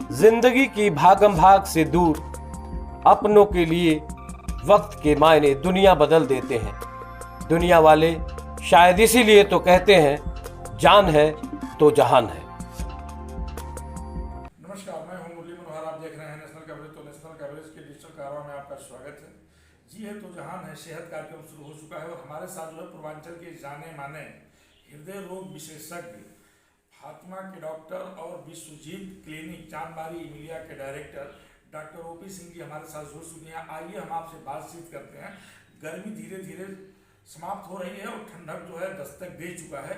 जिंदगी की भागम भाग से दूर अपनों के लिए वक्त के मायने दुनिया बदल देते हैं। दुनिया वाले शायद इसीलिए तो कहते हैं, जान है तो जहान है। नमस्कार, मैं हूं मुरली मनोहर। आप देख रहे हैं नेशनल कवरेज। तो नेशनल कवरेज के डिजिटल कारवा में आपका स्वागत है। जी है तो जहान है सेहत कार्यक्रम शुरू हो चुका है और हमारे साथ जो है पूर्वांचल के जाने माने हृदय रोग विशेषज्ञ फातिमा के डॉक्टर और विश्वजीत क्लिनिक चांदबारी इमिलिया के director doctor OP Singh ji हमारे साथ जुड़ चुके हैं। आइए हम आपसे बातचीत करते हैं। गर्मी धीरे धीरे समाप्त हो रही है और ठंडक जो है दस्तक दे चुका है।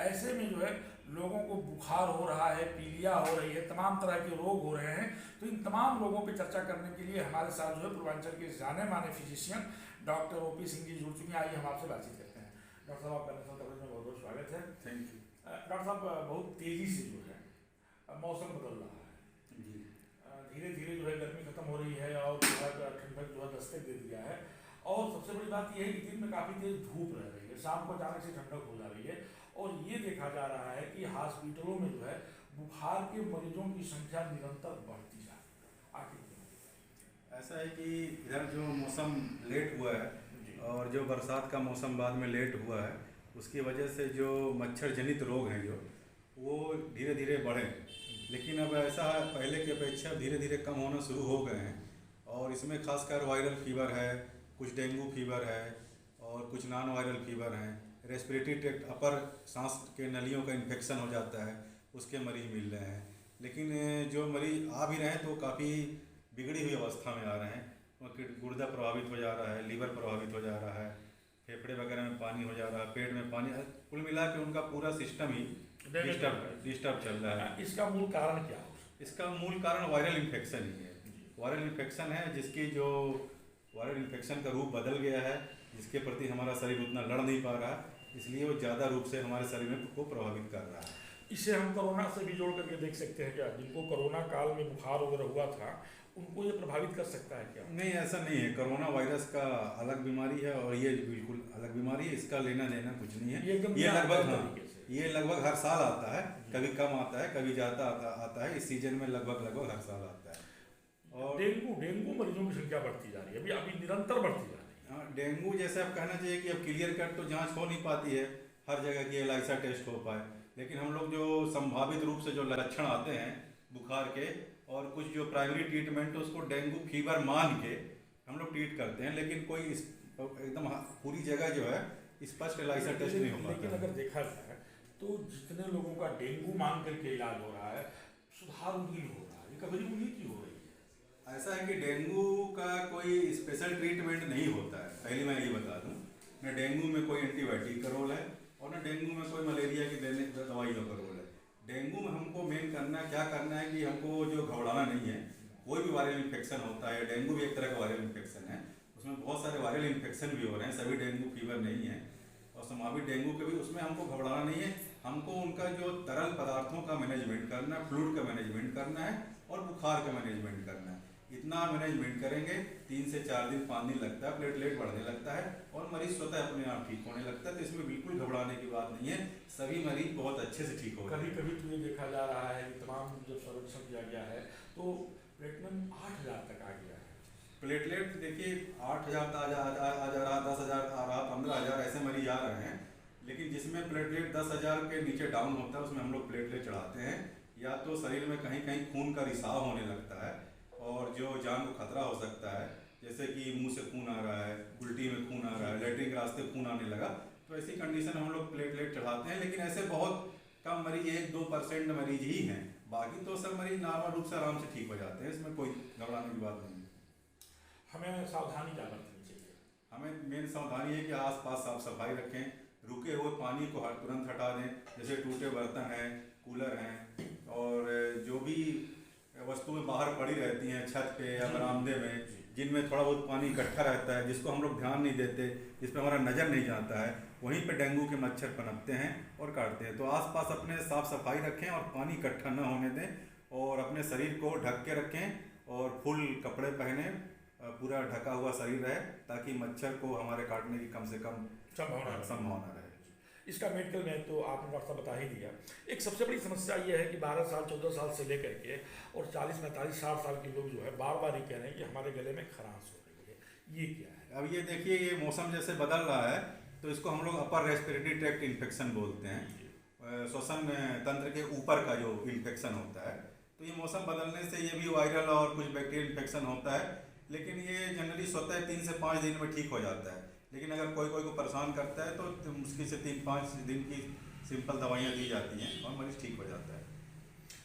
ऐसे में जो है लोगों को बुखार हो रहा है, पीलिया हो रही है, तमाम तरह के रोग हो रहे हैं। तो इन तमाम लोगों पे चर्चा करने के लिए हमारे साथ जो है पूर्वांचल के जाने माने physician doctor OP Singh ji जुड़ चुके हैं। आइए हम आपसे बातचीत करते हैं। डॉक्टर साहब, आपका नेशनल कवरेज में बहुत बहुत स्वागत है। Thank you. डॉक्टर साहब, बहुत तेजी से जो है मौसम बदल रहा है। जी। धीरे धीरे जो है गर्मी खत्म हो रही है और जो है ठंडक जो है दस्तक दे दिया है। और सबसे बड़ी बात यह है कि दिन में काफ़ी तेज धूप रह रही है, शाम को अचानक से ठंडक हो जा रही है और ये देखा जा रहा है कि हॉस्पिटलों में जो है बुखार के मरीजों की संख्या निरंतर बढ़ती जा रही है। आखिर ऐसा है कि इधर जो मौसम लेट हुआ है और जो बरसात का मौसम बाद में लेट हुआ है, उसकी वजह से जो मच्छर जनित रोग हैं जो वो धीरे धीरे बढ़े। लेकिन अब ऐसा है, पहले की अपेक्षा धीरे धीरे कम होना शुरू हो गए हैं। और इसमें खासकर वायरल फीवर है, कुछ डेंगू फीवर है और कुछ नॉन वायरल फीवर हैं। रेस्पिरेटरी ट्रैक्ट अपर सांस के नलियों का इन्फेक्शन हो जाता है, उसके मरीज मिल रहे हैं। लेकिन जो मरीज आ भी रहे हैं तो काफ़ी बिगड़ी हुई अवस्था में आ रहे हैं। गुर्दा प्रभावित हो जा रहा है, लीवर प्रभावित हो जा रहा है, फेफड़े वगैरह में पानी हो जा रहा है, पेट में पानी, कुल मिला के उनका पूरा सिस्टम ही डिस्टर्ब चल रहा है। इसका मूल कारण क्या हो? इसका मूल कारण वायरल इन्फेक्शन ही है। वायरल इन्फेक्शन है, जिसकी जो वायरल इन्फेक्शन का रूप बदल गया है, जिसके प्रति हमारा शरीर उतना लड़ नहीं पा रहा, इसलिए वो ज़्यादा रूप से हमारे शरीर में को प्रभावित कर रहा है। इसे हम कोरोना से भी जोड़ करके देख सकते हैं क्या? जिनको कोरोना काल में बुखार वगैरह हुआ था उनको ये प्रभावित कर सकता है क्या? नहीं, ऐसा नहीं है। कोरोना वायरस का अलग बीमारी है और ये बिल्कुल अलग बीमारी है। इसका लेना देना कुछ नहीं है। ये लगभग हर साल आता है, कभी कम आता है, कभी ज़्यादा आता है। इस सीजन में लगभग हर साल आता है। और डेंगू मरीजों की संख्या बढ़ती जा रही है, अभी निरंतर बढ़ती जा रही है। हाँ, डेंगू जैसे अब कहना चाहिए कि अब क्लियर कट तो जांच हो नहीं पाती है हर जगह की एलाइसा टेस्ट हो पाए। लेकिन हम लोग जो संभावित रूप से जो लक्षण आते हैं बुखार के और कुछ जो प्राइमरी ट्रीटमेंट है उसको डेंगू फीवर मान के हम लोग ट्रीट करते हैं। लेकिन कोई एकदम पूरी जगह जो है स्पष्ट एलाइसा टेस्ट नहीं हो पाता। लेकिन अगर देखा जाए तो जितने लोगों का डेंगू मान करके इलाज हो रहा है, सुधार उन्हीं हो रहा है, रिकवरी उन्हीं की हो रही है। ऐसा है कि डेंगू का कोई स्पेशल ट्रीटमेंट नहीं होता है। पहले मैं ये बता दूं, न डेंगू में कोई एंटीबायोटिक का रोल है और न डेंगू में कोई मलेरिया की दवाइयों का रोल है। डेंगू में हमको मेन क्या करना है कि हमको जो घबराना नहीं है। कोई भी वायरल इन्फेक्शन होता है, डेंगू भी एक तरह का वायरल इन्फेक्शन है, उसमें बहुत सारे वायरल इन्फेक्शन भी हो रहे हैं, सभी डेंगू फीवर नहीं है। और संभावित डेंगू के भी उसमें हमको घबराना नहीं है। हमको उनका जो तरल पदार्थों का मैनेजमेंट करना है, फ्लूइड का मैनेजमेंट करना है और बुखार का मैनेजमेंट करना है। इतना मैनेजमेंट करेंगे 3 से 4 दिन 5 दिन लगता है, प्लेटलेट बढ़ने लगता है और मरीज स्वतः अपने आप ठीक होने लगता है। तो इसमें बिल्कुल घबराने की बात नहीं है, सभी मरीज बहुत अच्छे से ठीक हो। कभी तो ये देखा जा रहा है कि तमाम जब सर्वेक्षण किया गया है तो प्लेटलेट 8000 तक आ गया है। प्लेटलेट देखिए 8000 आ जा रहा, 10,000 आ रहा, 15,000 ऐसे मरीज आ रहे हैं। लेकिन जिसमें प्लेटलेट 10,000 के नीचे डाउन होता है उसमें हम लोग प्लेटलेट चढ़ाते हैं। या तो शरीर में कहीं कहीं खून का रिसाव होने लगता है और जो जान को खतरा हो सकता है, जैसे कि मुंह से खून आ रहा है, उल्टी में खून आ रहा है, लेटरिन के रास्ते खून आने लगा, तो ऐसी कंडीशन हम लोग प्लेटलेट चढ़ाते हैं। लेकिन ऐसे बहुत कम मरीज 1-2% मरीज ही हैं, बाकी तो सब मरीज नॉर्मल रूप से आराम से ठीक हो जाते हैं। इसमें कोई घबराने की बात नहीं है। हमें सावधानी क्या बरतनी चाहिए? हमें मेन सावधानी है कि आसपास साफ सफाई रखें, रुके हुए पानी को तुरंत हटा दें। जैसे टूटे बर्तन हैं, कूलर हैं और जो भी वस्तुएं बाहर पड़ी रहती हैं छत पे या बरामदे में, जिनमें थोड़ा बहुत पानी इकट्ठा रहता है, जिसको हम लोग ध्यान नहीं देते, जिस पर हमारा नज़र नहीं जाता है, वहीं पे डेंगू के मच्छर पनपते हैं और काटते हैं। तो आसपास अपने साफ सफाई रखें और पानी इकट्ठा न होने दें और अपने शरीर को ढक के रखें और फुल कपड़े पहने, पूरा ढका हुआ शरीर रहे ताकि मच्छर को हमारे काटने की कम से कम संभावना रहे। इसका मेडिकल में तो आपने डॉक्टर साहब बता ही दिया। एक सबसे बड़ी समस्या ये है कि 12 साल 14 साल से लेकर के और 40 45 60 साल के लोग जो है बार बार ये कह रहे हैं कि हमारे गले में खराश हो रही है, ये क्या है? अब ये देखिए, ये मौसम जैसे बदल रहा है तो इसको हम लोग अपर रेस्पिरेटरी ट्रैक्ट इन्फेक्शन बोलते हैं, श्वसन तंत्र के ऊपर का जो इन्फेक्शन होता है। तो ये मौसम बदलने से ये भी वायरल और कुछ बैक्टीरियल इन्फेक्शन होता है, लेकिन ये जनरली स्वतः 3 से 5 दिन में ठीक हो जाता है। लेकिन अगर कोई को परेशान करता है तो मुश्किल से 3-5 दिन की सिंपल दवाइयाँ दी जाती हैं और मरीज ठीक हो जाता है।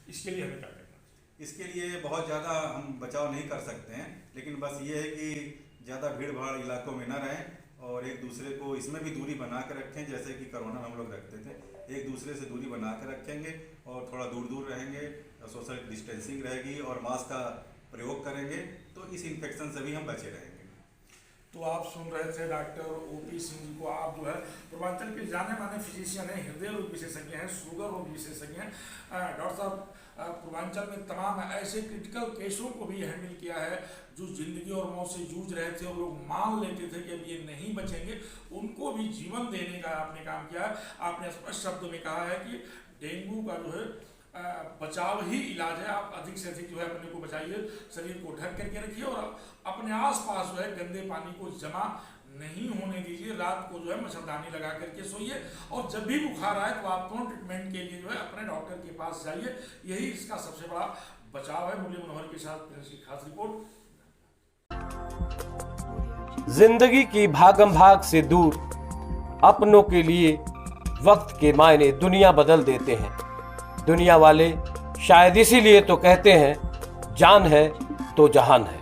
इसके लिए हमें क्या करना चाहिए? इसके लिए बहुत ज़्यादा हम बचाव नहीं कर सकते हैं, लेकिन बस ये है कि ज़्यादा भीड़ भाड़ इलाकों में ना रहें और एक दूसरे को इसमें भी दूरी बना कर रखें। जैसे कि कोरोना में हम लोग रखते थे, एक दूसरे से दूरी बना कर रखेंगे और थोड़ा दूर दूर रहेंगे, सोशल डिस्टेंसिंग रहेगी और मास्क का प्रयोग करेंगे तो इस इन्फेक्शन से भी हम बचे रहेंगे। तो आप सुन रहे थे डॉक्टर OP सिंह जी को। आप जो है पूर्वांचल के जाने माने फिजिशियन हैं, हृदय रोग विशेषज्ञ हैं, शुगर रोग विशेषज्ञ हैं। डॉक्टर साहब, पूर्वांचल में तमाम ऐसे क्रिटिकल केसों को भी हैंडल किया है जो जिंदगी और मौत से जूझ रहे थे और लोग मान लेते थे कि अब ये नहीं बचेंगे, उनको भी जीवन देने का आपने काम किया है। आपने स्पष्ट शब्दों में कहा है कि डेंगू का जो है बचाव ही इलाज है। आप अधिक से अधिक जो है अपने को बचाइए, शरीर को ढक करके रखिए और अपने आसपास जो है गंदे पानी को जमा नहीं होने दीजिए। रात को जो है मच्छरदानी लगा करके सोइए और जब भी बुखार आए तो आप तुरंत ट्रीटमेंट के लिए जो है अपने डॉक्टर के पास जाइए, यही इसका सबसे बड़ा बचाव है। मुरली मनोहर के साथ की खास रिपोर्ट। जिंदगी की भागम भाग से दूर अपनों के लिए वक्त के मायने दुनिया बदल देते हैं। दुनिया वाले शायद इसीलिए तो कहते हैं, जान है तो जहान है।